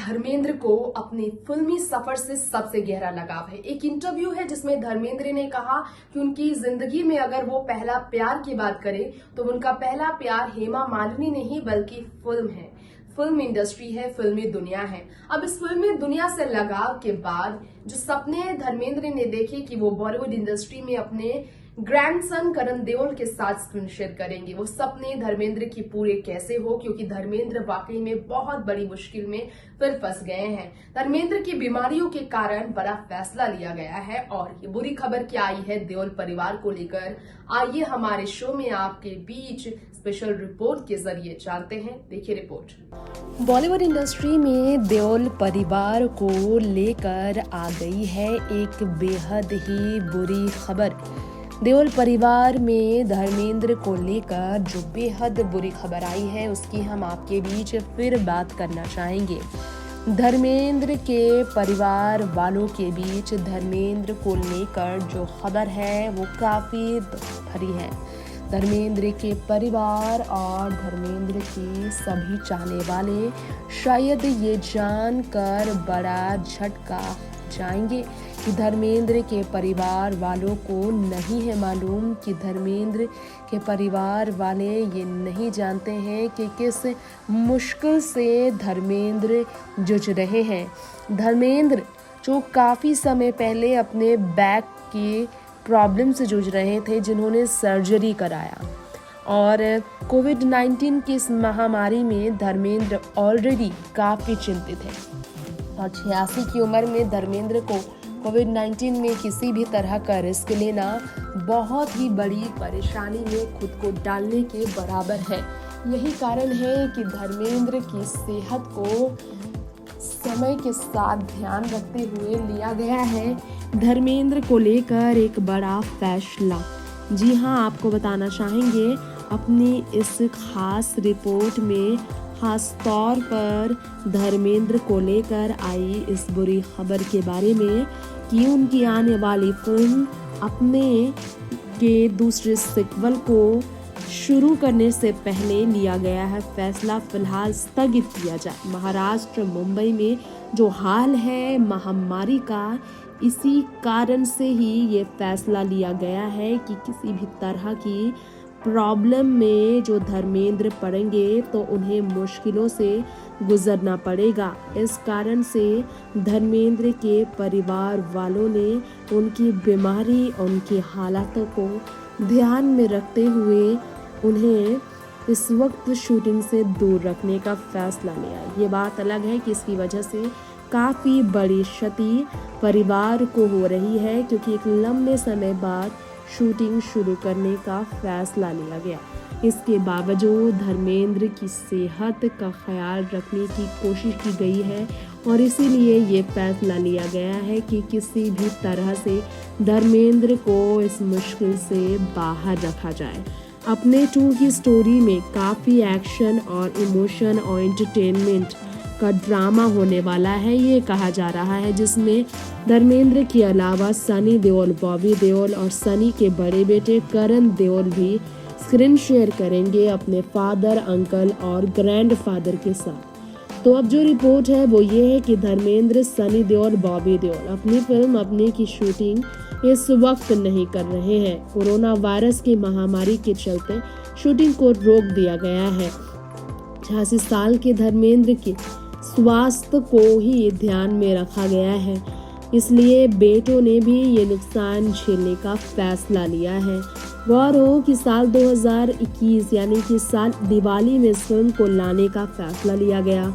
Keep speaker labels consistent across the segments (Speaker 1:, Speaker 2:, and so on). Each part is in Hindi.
Speaker 1: धर्मेंद्र को अपने फिल्मी सफर से सबसे गहरा लगाव है। एक इंटरव्यू है जिसमें धर्मेंद्र ने कहा कि उनकी जिंदगी में अगर वो पहला प्यार की बात करें तो उनका पहला प्यार हेमा मालिनी नहीं बल्कि फिल्म है, फिल्म इंडस्ट्री है, फिल्मी दुनिया है। अब इस फिल्मी दुनिया से लगाव के बाद जो सपने धर्मेंद्र ने देखे कि वो बॉलीवुड इंडस्ट्री में अपने ग्रैंडसन करण देओल के साथ स्क्रीन शेयर करेंगे, वो सपने धर्मेंद्र की पूरे कैसे हो, क्योंकि धर्मेंद्र वाकई में बहुत बड़ी मुश्किल में फिर फंस गए हैं। धर्मेंद्र की बीमारियों के कारण बड़ा फैसला लिया गया है और ये बुरी खबर क्या आई है देओल परिवार को लेकर, आइए हमारे शो में आपके बीच स्पेशल रिपोर्ट के जरिए जानते हैं। देखिए रिपोर्ट। बॉलीवुड इंडस्ट्री में देओल परिवार को लेकर आ गई है एक बेहद ही बुरी खबर। देओल परिवार में धर्मेंद्र को लेकर जो बेहद बुरी खबर आई है उसकी हम आपके बीच फिर बात करना चाहेंगे। धर्मेंद्र के परिवार वालों के बीच धर्मेंद्र को लेकर जो खबर है वो काफी भरी है। धर्मेंद्र के परिवार और धर्मेंद्र के सभी चाहने वाले शायद ये जानकर बड़ा झटका जाएंगे कि धर्मेंद्र के परिवार वालों को नहीं है मालूम कि धर्मेंद्र के परिवार वाले ये नहीं जानते हैं कि किस मुश्किल से धर्मेंद्र जूझ रहे हैं। धर्मेंद्र जो काफ़ी समय पहले अपने बैक की प्रॉब्लम से जूझ रहे थे, जिन्होंने सर्जरी कराया और कोविड-19 की इस महामारी में धर्मेंद्र ऑलरेडी काफ़ी चिंतित हैं और 86 की उम्र में धर्मेंद्र को कोविड-19 में किसी भी तरह का रिस्क लेना बहुत ही बड़ी परेशानी में खुद को डालने के बराबर है। यही कारण है कि धर्मेंद्र की सेहत को समय के साथ ध्यान रखते हुए लिया गया है धर्मेंद्र को लेकर एक बड़ा फैसला। जी हाँ, आपको बताना चाहेंगे अपनी इस खास रिपोर्ट में खास तौर पर धर्मेंद्र को लेकर आई इस बुरी खबर के बारे में कि उनकी आने वाली फिल्म अपने के दूसरे सीक्वल को शुरू करने से पहले लिया गया है फैसला फिलहाल स्थगित किया जाए। महाराष्ट्र मुंबई में जो हाल है महामारी का, इसी कारण से ही ये फैसला लिया गया है कि किसी भी तरह की प्रॉब्लम में जो धर्मेंद्र पड़ेंगे तो उन्हें मुश्किलों से गुजरना पड़ेगा। इस कारण से धर्मेंद्र के परिवार वालों ने उनकी बीमारी और उनकी हालातों को ध्यान में रखते हुए उन्हें इस वक्त शूटिंग से दूर रखने का फैसला लिया। ये बात अलग है कि इसकी वजह से काफ़ी बड़ी क्षति परिवार को हो रही है, क्योंकि एक लंबे समय बाद शूटिंग शुरू करने का फैसला लिया गया। इसके बावजूद धर्मेंद्र की सेहत का ख्याल रखने की कोशिश की गई है और इसीलिए ये फैसला लिया गया है कि किसी भी तरह से धर्मेंद्र को इस मुश्किल से बाहर रखा जाए। अपने टूर की स्टोरी में काफ़ी एक्शन और इमोशन और एंटरटेनमेंट का ड्रामा होने वाला है, ये कहा जा रहा है, जिसमें धर्मेंद्र के अलावा सनी देओल, बॉबी देओल और सनी के बड़े बेटे करण देओल भी स्क्रीन शेयर करेंगे अपने फादर, अंकल और ग्रैंडफादर के साथ। तो अब जो रिपोर्ट है वो ये है कि धर्मेंद्र, सनी देओल, बॉबी देओल अपनी फिल्म अपने की शूटिंग इस वक्त नहीं कर रहे हैं। कोरोना वायरस की महामारी के चलते शूटिंग को रोक दिया गया है। 86 साल के धर्मेंद्र के स्वास्थ्य को ही ध्यान में रखा गया है, इसलिए बेटों ने भी ये नुकसान झेलने का फैसला लिया है। गौर हो कि साल 2021 यानी कि साल दिवाली में इस फिल्म को लाने का फैसला लिया गया।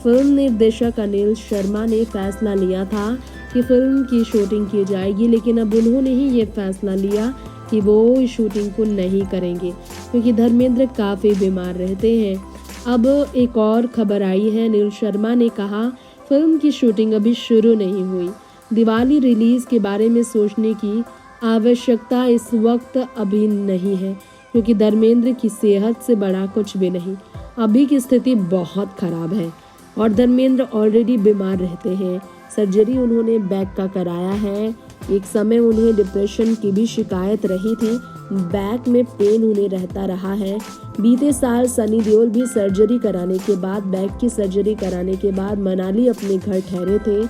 Speaker 1: फिल्म निर्देशक अनिल शर्मा ने फैसला लिया था कि फिल्म की शूटिंग की जाएगी, लेकिन अब उन्होंने ही ये फैसला लिया कि वो इस शूटिंग को नहीं करेंगे क्योंकि धर्मेंद्र काफ़ी बीमार रहते हैं। अब एक और खबर आई है, अनिल शर्मा ने कहा फिल्म की शूटिंग अभी शुरू नहीं हुई। दिवाली रिलीज़ के बारे में सोचने की आवश्यकता इस वक्त अभी नहीं है, क्योंकि धर्मेंद्र की सेहत से बड़ा कुछ भी नहीं। अभी की स्थिति बहुत ख़राब है और धर्मेंद्र ऑलरेडी बीमार रहते हैं। सर्जरी उन्होंने बैक का कराया है। एक समय उन्हें डिप्रेशन की भी शिकायत रही थी,
Speaker 2: बैक में पेन उन्हें रहता रहा है। बीते साल सनी देओल भी सर्जरी कराने के बाद बैक की सर्जरी कराने के बाद मनाली अपने घर ठहरे थे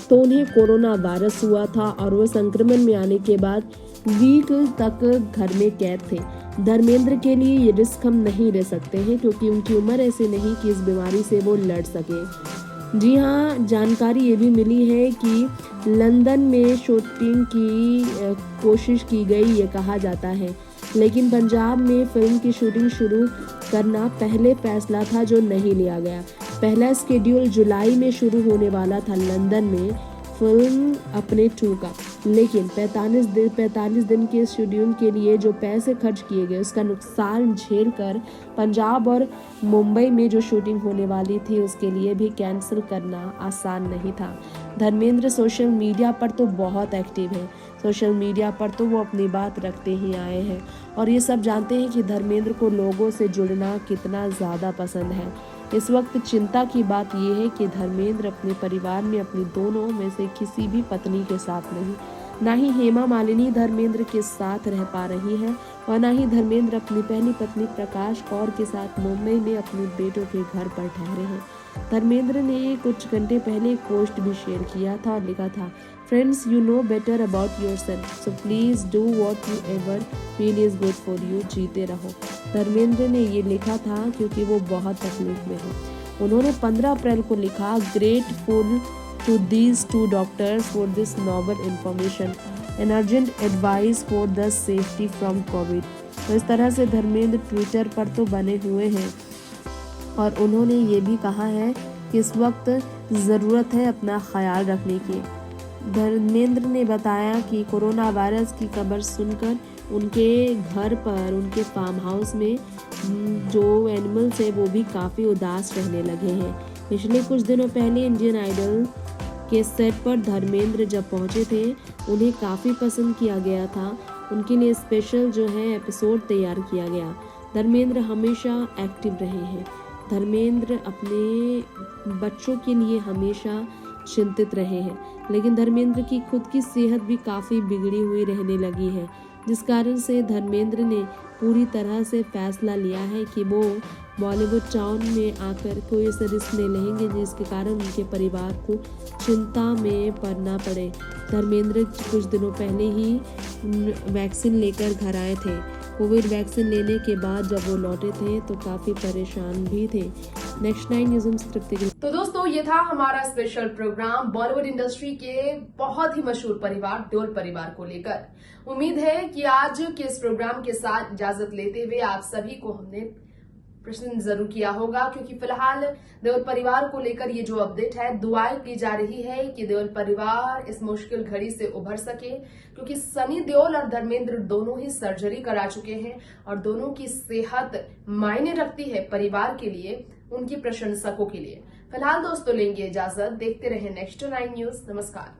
Speaker 2: तो उन्हें कोरोना वायरस हुआ था और वो संक्रमण में आने के बाद वीक तक घर में कैद थे। धर्मेंद्र के लिए ये रिस्क हम नहीं ले सकते हैं क्योंकि उनकी उम्र ऐसी नहीं कि इस बीमारी से वो लड़ सके। जी हाँ, जानकारी ये भी मिली है कि लंदन में शूटिंग की कोशिश की गई ये कहा जाता है, लेकिन पंजाब में फिल्म की शूटिंग शुरू करना पहले फैसला था जो नहीं लिया गया। पहला स्केड्यूल जुलाई में शुरू होने वाला था लंदन में फिल्म अपने 2 का, लेकिन 45 दिन के शेड्यूल के लिए जो पैसे खर्च किए गए उसका नुकसान झेलकर पंजाब और मुंबई में जो शूटिंग होने वाली थी उसके लिए भी कैंसिल करना आसान नहीं था। धर्मेंद्र सोशल मीडिया पर तो बहुत एक्टिव है, सोशल मीडिया पर तो वो अपनी बात रखते ही आए हैं और ये सब जानते हैं कि धर्मेंद्र को लोगों से जुड़ना कितना ज़्यादा पसंद है। इस वक्त चिंता की बात यह है कि धर्मेंद्र अपने परिवार में अपनी दोनों में से किसी भी पत्नी के साथ नहीं, ना ही हेमा मालिनी धर्मेंद्र के साथ रह पा रही है और ना ही धर्मेंद्र अपनी पहली पत्नी प्रकाश कौर के साथ मुंबई में अपने बेटों के घर पर ठहरे हैं। धर्मेंद्र ने कुछ घंटे पहले एक पोस्ट भी शेयर किया था और लिखा था, friends you know better about yourself so please do what you ever feel is good for you, जीते रहो। धर्मेंद्र ने ये लिखा था क्योंकि वो बहुत तकलीफ में है। उन्होंने 15 अप्रैल को लिखा, grateful to these 2 doctors for this novel information and urgent advice for the safety from covid. तो इस तरह से धर्मेंद्र ट्विटर पर तो बने हुए हैं और उन्होंने ये भी कहा है कि इस वक्त ज़रूरत है अपना ख्याल रखने की। धर्मेंद्र ने बताया कि कोरोना वायरस की खबर सुनकर उनके घर पर, उनके फार्म हाउस में जो एनिमल्स हैं वो भी काफ़ी उदास रहने लगे हैं। पिछले कुछ दिनों पहले इंडियन आइडल के सेट पर धर्मेंद्र जब पहुंचे थे उन्हें काफ़ी पसंद किया गया था, उनके लिए स्पेशल जो है एपिसोड तैयार किया गया। धर्मेंद्र हमेशा एक्टिव रहे हैं। धर्मेंद्र अपने बच्चों के लिए हमेशा चिंतित रहे हैं, लेकिन धर्मेंद्र की खुद की सेहत भी काफ़ी बिगड़ी हुई रहने लगी है, जिस कारण से धर्मेंद्र ने पूरी तरह से फैसला लिया है कि वो बॉलीवुड टाउन में आकर कोई ऐसा रिस्क नहीं लेंगे जिसके कारण उनके परिवार को चिंता में पड़ना पड़े। धर्मेंद्र कुछ दिनों पहले ही वैक्सीन लेकर घर आए थे। कोविड वैक्सीन लेने के बाद जब वो लौटे थे तो काफ़ी परेशान भी थे। नेक्स्ट 9 न्यूज़ में तृप्ति।
Speaker 1: तो दोस्तों, ये था हमारा स्पेशल प्रोग्राम बॉलीवुड इंडस्ट्री के बहुत ही मशहूर परिवार देओल परिवार को लेकर। उम्मीद है कि आज के इस प्रोग्राम के साथ इजाजत लेते हुए आप सभी को हमने प्रश्न जरूर किया होगा, क्योंकि फिलहाल देओल परिवार को लेकर ये जो अपडेट है, दुआएं की जा रही है कि देओल परिवार इस मुश्किल घड़ी से उभर सके, क्योंकि सनी देओल और धर्मेंद्र दोनों ही सर्जरी करा चुके हैं और दोनों की सेहत मायने रखती है परिवार के लिए, उनकी प्रशंसकों के लिए। फिलहाल दोस्तों लेंगे इजाजत, देखते रहे नेक्स्ट 9 न्यूज। नमस्कार।